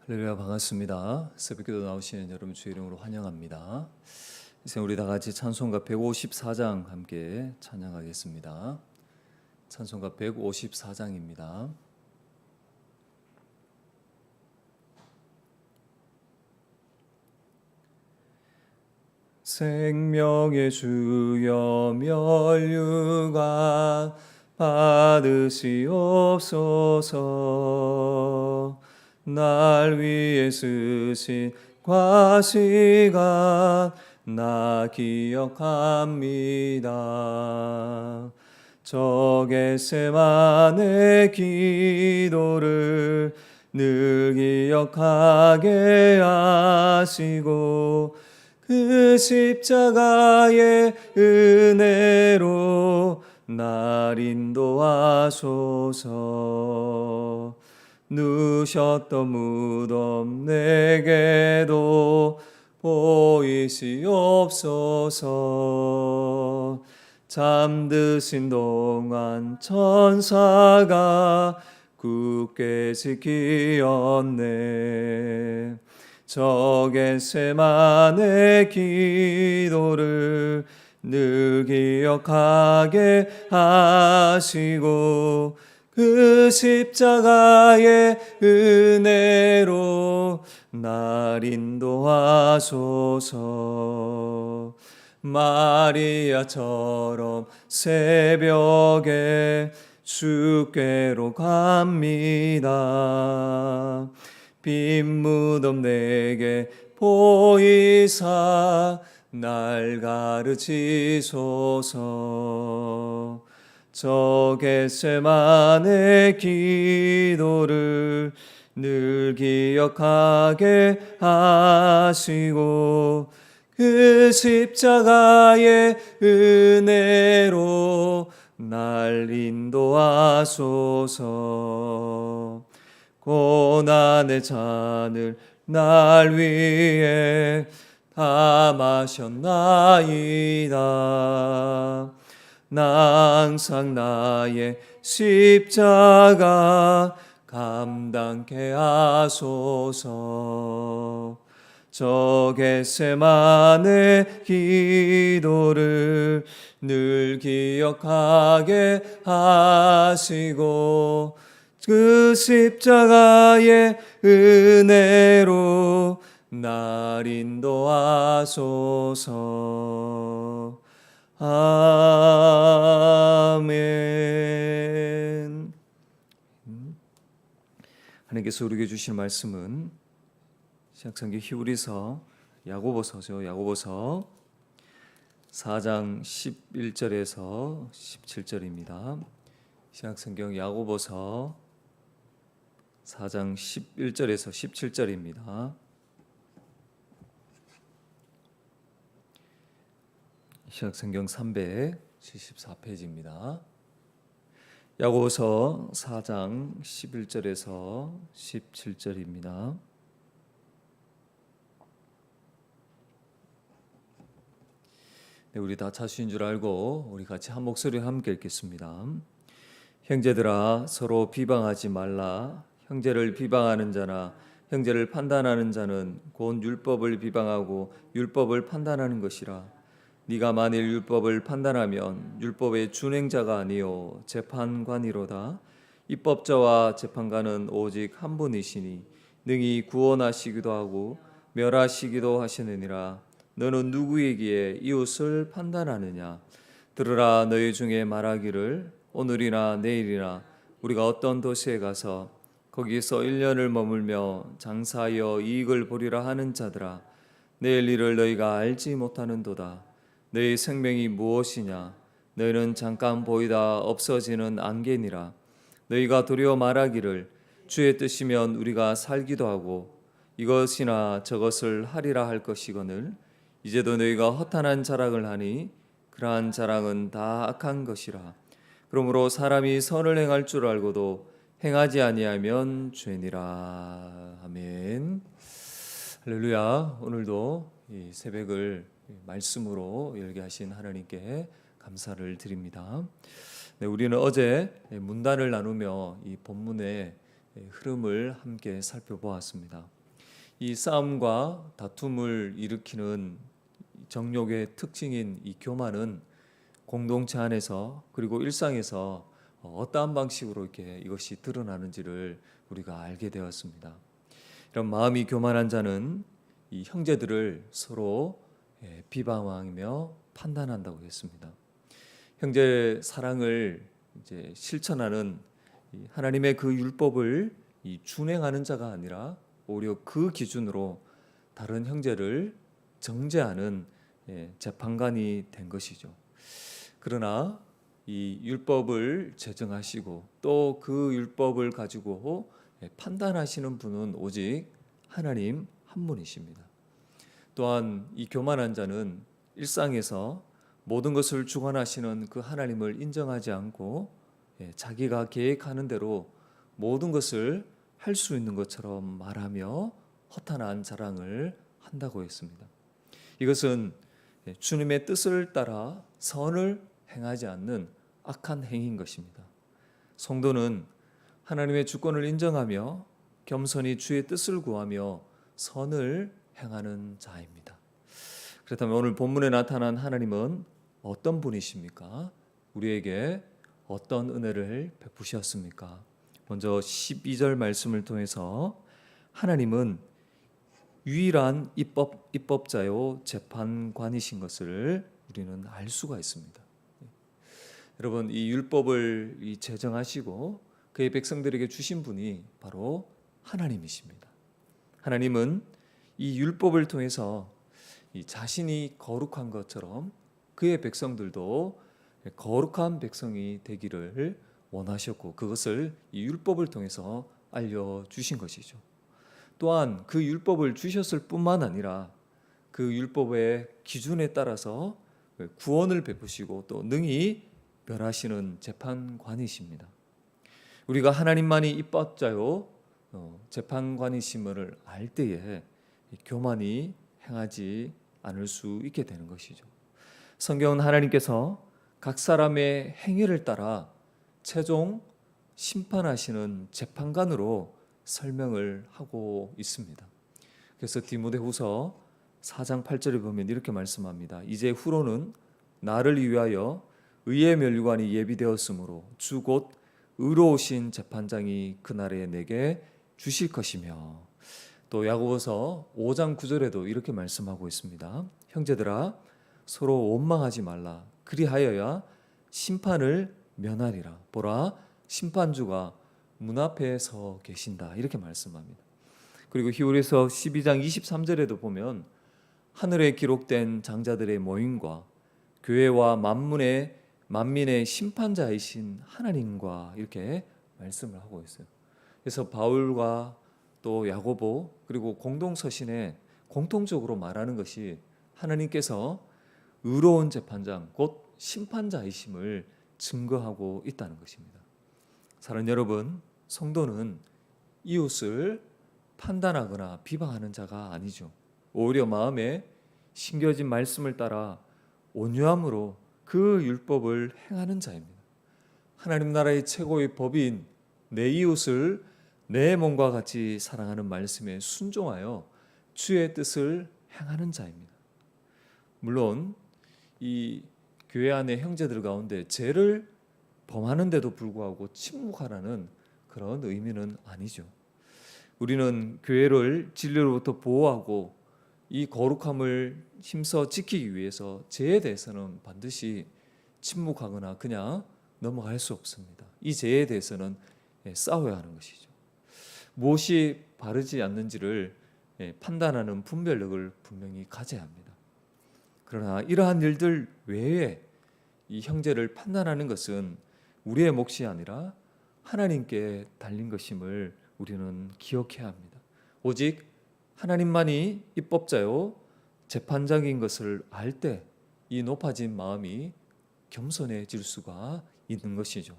할렐루야, 반갑습니다. 새벽기도 나오시는 여러분 주의 이름으로 환영합니다. 이제 우리 다 같이 찬송가 154장 함께 찬양하겠습니다. 찬송가 154장입니다. 생명의 주여 면류관 받으시옵소서. 날 위해 쓰신 과시간 나 기억합니다. 저 겟세마네 기도를 늘 기억하게 하시고 그 십자가의 은혜로 날 인도하소서. 누셨던 무덤 내게도 보이시옵소서. 잠드신 동안 천사가 굳게 지키었네. 저 겟세마네 기도를 늘 기억하게 하시고 그 십자가의 은혜로 날 인도하소서. 마리아처럼 새벽에 주께로 갑니다. 빈 무덤 내게 보이사 날 가르치소서. 저 겟세마네 기도를 늘 기억하게 하시고 그 십자가의 은혜로 날 인도하소서. 고난의 잔을 날 위해 다 마셨나이다. 나 항상 나의 십자가 감당케 하소서. 저 겟세마네 기도를 늘 기억하게 하시고 그 십자가의 은혜로 날 인도하소서. 아멘. 하나님께서 우리에게 주신 말씀은 신약성경 히브리서 야고보서죠. 야고보서 4장 11절에서 17절입니다. 신약성경 야고보서 4장 11절에서 17절입니다. 신약성경 374페이지입니다. 야고보서 4장 11절에서 17절입니다. 네, 우리 다 자수인 줄 알고 우리 같이 한 목소리로 함께 읽겠습니다. 형제들아, 서로 비방하지 말라. 형제를 비방하는 자나 형제를 판단하는 자는 곧 율법을 비방하고 율법을 판단하는 것이라. 네가 만일 율법을 판단하면 율법의 준행자가 아니요 재판관이로다. 입법자와 재판관은 오직 한 분이시니 능히 구원하시기도 하고 멸하시기도 하시느니라. 너는 누구이기에 이웃을 판단하느냐? 들으라, 너희 중에 말하기를 오늘이나 내일이나 우리가 어떤 도시에 가서 거기서 1년을 머물며 장사하여 이익을 보리라 하는 자들아, 내일 일을 너희가 알지 못하는도다. 너희 생명이 무엇이냐? 너희는 잠깐 보이다 없어지는 안개니라. 너희가 도리어 말하기를 주의 뜻이면 우리가 살기도 하고 이것이나 저것을 하리라 할 것이거늘 이제도 너희가 허탄한 자랑을 하니 그러한 자랑은 다 악한 것이라. 그러므로 사람이 선을 행할 줄 알고도 행하지 아니하면 죄니라. 아멘. 할렐루야. 오늘도 이 새벽을 말씀으로 열게 하신 하나님께 감사를 드립니다. 네, 우리는 어제 문단을 나누며 이 본문의 흐름을 함께 살펴보았습니다. 이 싸움과 다툼을 일으키는 정욕의 특징인 이 교만은 공동체 안에서 그리고 일상에서 어떠한 방식으로 이렇게 이것이 드러나는지를 우리가 알게 되었습니다. 이런 마음이 교만한 자는 이 형제들을 서로 비방하며 판단한다고 했습니다. 형제 사랑을 이제 실천하는 하나님의 그 율법을 준행하는 자가 아니라 오히려 그 기준으로 다른 형제를 정죄하는 재판관이 된 것이죠. 그러나 이 율법을 제정하시고 또 그 율법을 가지고 판단하시는 분은 오직 하나님 한 분이십니다. 또한 이 교만한 자는 일상에서 모든 것을 주관하시는 그 하나님을 인정하지 않고 자기가 계획하는 대로 모든 것을 할 수 있는 것처럼 말하며 허탄한 자랑을 한다고 했습니다. 이것은 주님의 뜻을 따라 선을 행하지 않는 악한 행위인 것입니다. 성도는 하나님의 주권을 인정하며 겸손히 주의 뜻을 구하며 선을 행하는 자입니다. 그렇다면 오늘 본문에 나타난 하나님은 어떤 분이십니까? 우리에게 어떤 은혜를 베푸셨습니까? 먼저 12절 말씀을 통해서 하나님은 유일한 입법자요 재판관이신 것을 우리는 알 수가 있습니다. 여러분, 이 율법을 제정하시고 그의 백성들에게 주신 분이 바로 하나님이십니다. 하나님은 이 율법을 통해서 이 자신이 거룩한 것처럼 그의 백성들도 거룩한 백성이 되기를 원하셨고 그것을 이 율법을 통해서 알려주신 것이죠. 또한 그 율법을 주셨을 뿐만 아니라 그 율법의 기준에 따라서 구원을 베푸시고 또 능히 멸하시는 재판관이십니다. 우리가 하나님만이 입법자요 재판관이심을 알 때에 교만이 행하지 않을 수 있게 되는 것이죠. 성경은 하나님께서 각 사람의 행위를 따라 최종 심판하시는 재판관으로 설명을 하고 있습니다. 그래서 디모데후서 4장 8절에 보면 이렇게 말씀합니다. 이제 후로는 나를 위하여 의의 면류관이 예비되었으므로 주 곧 의로우신 재판장이 그날에 내게 주실 것이며, 또 야고보서 5장 9절에도 이렇게 말씀하고 있습니다. 형제들아 서로 원망하지 말라. 그리하여야 심판을 면하리라. 보라 심판주가 문 앞에 서 계신다. 이렇게 말씀합니다. 그리고 히브리서 12장 23절에도 보면 하늘에 기록된 장자들의 모임과 교회와 만민의 심판자이신 하나님과 이렇게 말씀을 하고 있어요. 그래서 바울과 또 야고보 그리고 공동서신에 공통적으로 말하는 것이 하나님께서 의로운 재판장 곧 심판자이심을 증거하고 있다는 것입니다. 사랑하는 여러분, 성도는 이웃을 판단하거나 비방하는 자가 아니죠. 오히려 마음에 심겨진 말씀을 따라 온유함으로 그 율법을 행하는 자입니다. 하나님 나라의 최고의 법인 내 이웃을 내 몸과 같이 사랑하는 말씀에 순종하여 주의 뜻을 행하는 자입니다. 물론 이 교회 안의 형제들 가운데 죄를 범하는데도 불구하고 침묵하라는 그런 의미는 아니죠. 우리는 교회를 진리로부터 보호하고 이 거룩함을 힘써 지키기 위해서 죄에 대해서는 반드시 침묵하거나 그냥 넘어갈 수 없습니다. 이 죄에 대해서는 싸워야 하는 것이죠. 무엇이 바르지 않는지를 판단하는 분별력을 분명히 가져야 합니다. 그러나 이러한 일들 외에 이 형제를 판단하는 것은 우리의 몫이 아니라 하나님께 달린 것임을 우리는 기억해야 합니다. 오직 하나님만이 입법자요 재판장인 것을 알 때 이 높아진 마음이 겸손해질 수가 있는 것이죠.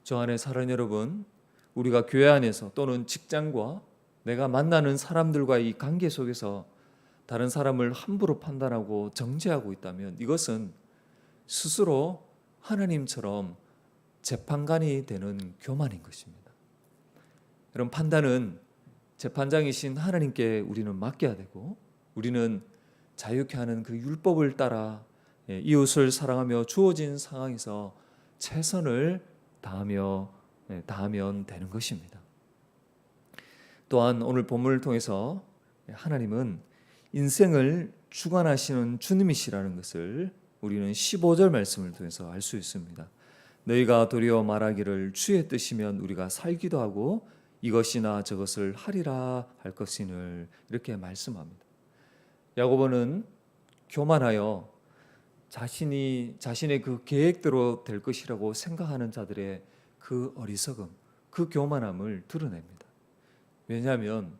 저 안에 사랑하는 여러분, 우리가 교회 안에서 또는 직장과 내가 만나는 사람들과 이 관계 속에서 다른 사람을 함부로 판단하고 정죄하고 있다면 이것은 스스로 하나님처럼 재판관이 되는 교만인 것입니다. 이런 판단은 재판장이신 하나님께 우리는 맡겨야 되고, 우리는 자유케 하는 그 율법을 따라 이웃을 사랑하며 주어진 상황에서 최선을 다하면 되는 것입니다. 또한 오늘 본문을 통해서 하나님은 인생을 주관하시는 주님이시라는 것을 우리는 15절 말씀을 통해서 알 수 있습니다. 너희가 도리어 말하기를 주의 뜻이면 우리가 살기도 하고 이것이나 저것을 하리라 할 것이늘, 이렇게 말씀합니다. 야고보는 교만하여 자신의 그 계획대로 될 것이라고 생각하는 자들의 그 어리석음, 그 교만함을 드러냅니다. 왜냐하면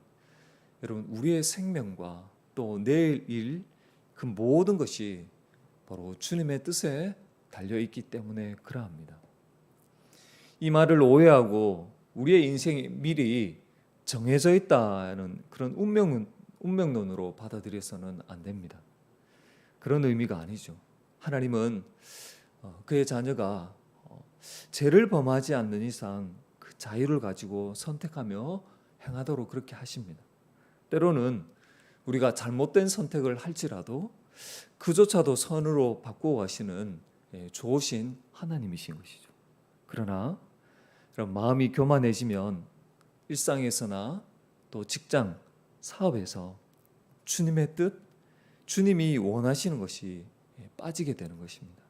여러분, 우리의 생명과 또 내일 일, 그 모든 것이 바로 주님의 뜻에 달려있기 때문에 그러합니다. 이 말을 오해하고 우리의 인생이 미리 정해져 있다는 그런 운명론으로 받아들여서는 안 됩니다. 그런 의미가 아니죠. 하나님은 그의 자녀가 죄를 범하지 않는 이상 그 자유를 가지고 선택하며 행하도록 그렇게 하십니다. 때로는 우리가 잘못된 선택을 할지라도 그조차도 선으로 바꾸어 가시는 좋으신 하나님이신 것이죠. 그러나 그런 마음이 교만해지면 일상에서나 또 직장, 사업에서 주님의 뜻, 주님이 원하시는 것이 빠지게 되는 것입니다.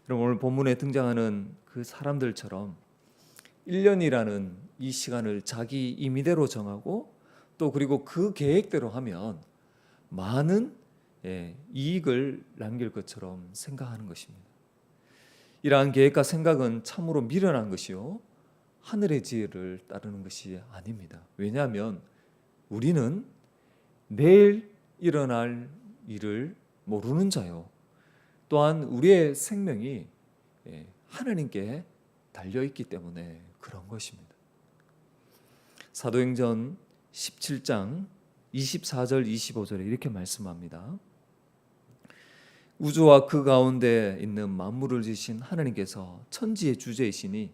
그럼 오늘 본문에 등장하는 그 사람들처럼 1년이라는 이 시간을 자기 임의대로 정하고 또 그리고 그 계획대로 하면 많은 이익을 남길 것처럼 생각하는 것입니다. 이러한 계획과 생각은 참으로 미련한 것이요, 하늘의 지혜를 따르는 것이 아닙니다. 왜냐하면 우리는 내일 일어날 일을 모르는 자요, 또한 우리의 생명이 하나님께 달려있기 때문에 그런 것입니다. 사도행전 17장 24절 25절에 이렇게 말씀합니다. 우주와 그 가운데 있는 만물을 지으신 하나님께서 천지의 주제이시니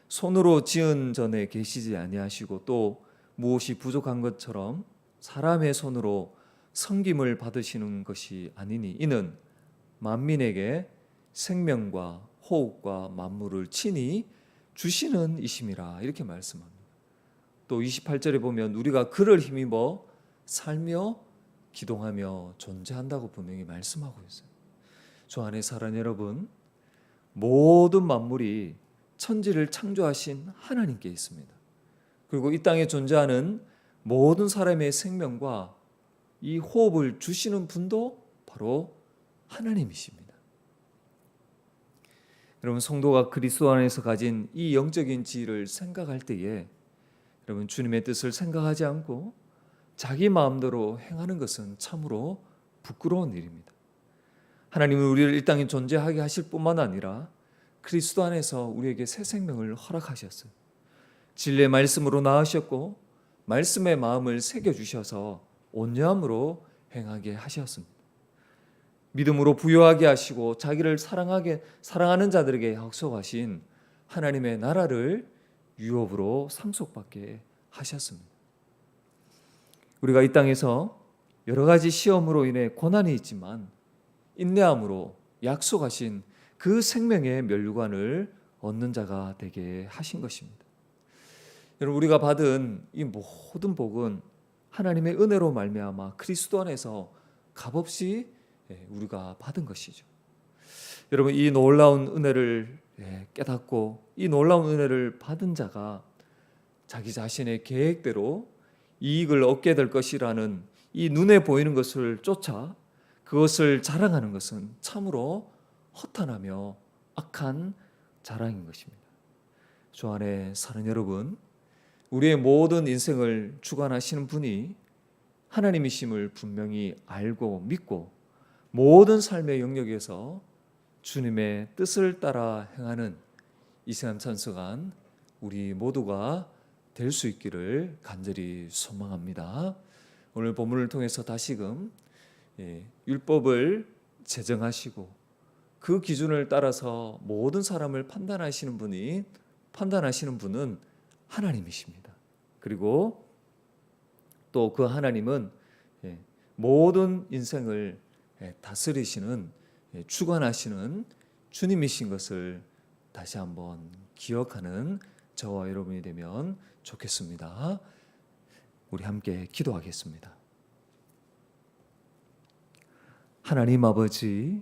손으로 지은 전에 계시지 아니하시고 또 무엇이 부족한 것처럼 사람의 손으로 섬김을 받으시는 것이 아니니 이는 만민에게 생명과 호흡과 만물을 친히 주시는 이심이라, 이렇게 말씀합니다. 또 28절에 보면 우리가 그를 힘입어 살며 기동하며 존재한다고 분명히 말씀하고 있어요. 주 안에 사랑 여러분, 모든 만물이 천지를 창조하신 하나님께 있습니다. 그리고 이 땅에 존재하는 모든 사람의 생명과 이 호흡을 주시는 분도 바로 하나님이십니다. 여러분, 성도가 그리스도 안에서 가진 이 영적인 지혜를 생각할 때에 여러분, 주님의 뜻을 생각하지 않고 자기 마음대로 행하는 것은 참으로 부끄러운 일입니다. 하나님은 우리를 이 땅에 존재하게 하실 뿐만 아니라 그리스도 안에서 우리에게 새 생명을 허락하셨어요. 진리의 말씀으로 낳으셨고 말씀의 마음을 새겨주셔서 온유함으로 행하게 하셨습니다. 믿음으로 부요하게 하시고 자기를 사랑하는 자들에게 약속하신 하나님의 나라를 유업으로 상속받게 하셨습니다. 우리가 이 땅에서 여러 가지 시험으로 인해 고난이 있지만 인내함으로 약속하신 그 생명의 면류관을 얻는 자가 되게 하신 것입니다. 여러분, 우리가 받은 이 모든 복은 하나님의 은혜로 말미암아 그리스도 안에서 값없이 우리가 받은 것이죠. 여러분, 이 놀라운 은혜를 깨닫고 이 놀라운 은혜를 받은 자가 자기 자신의 계획대로 이익을 얻게 될 것이라는 이 눈에 보이는 것을 쫓아 그것을 자랑하는 것은 참으로 허탄하며 악한 자랑인 것입니다. 주 안에 사는 여러분, 우리의 모든 인생을 주관하시는 분이 하나님이심을 분명히 알고 믿고 모든 삶의 영역에서 주님의 뜻을 따라 행하는 이세한 찬송한 우리 모두가 될 수 있기를 간절히 소망합니다. 오늘 본문을 통해서 다시금 율법을 제정하시고 그 기준을 따라서 모든 사람을 판단하시는 분은 하나님이십니다. 그리고 또 그 하나님은 모든 인생을 다스리시는 주관하시는 주님이신 것을 다시 한번 기억하는 저와 여러분이 되면 좋겠습니다. 우리 함께 기도하겠습니다. 하나님 아버지,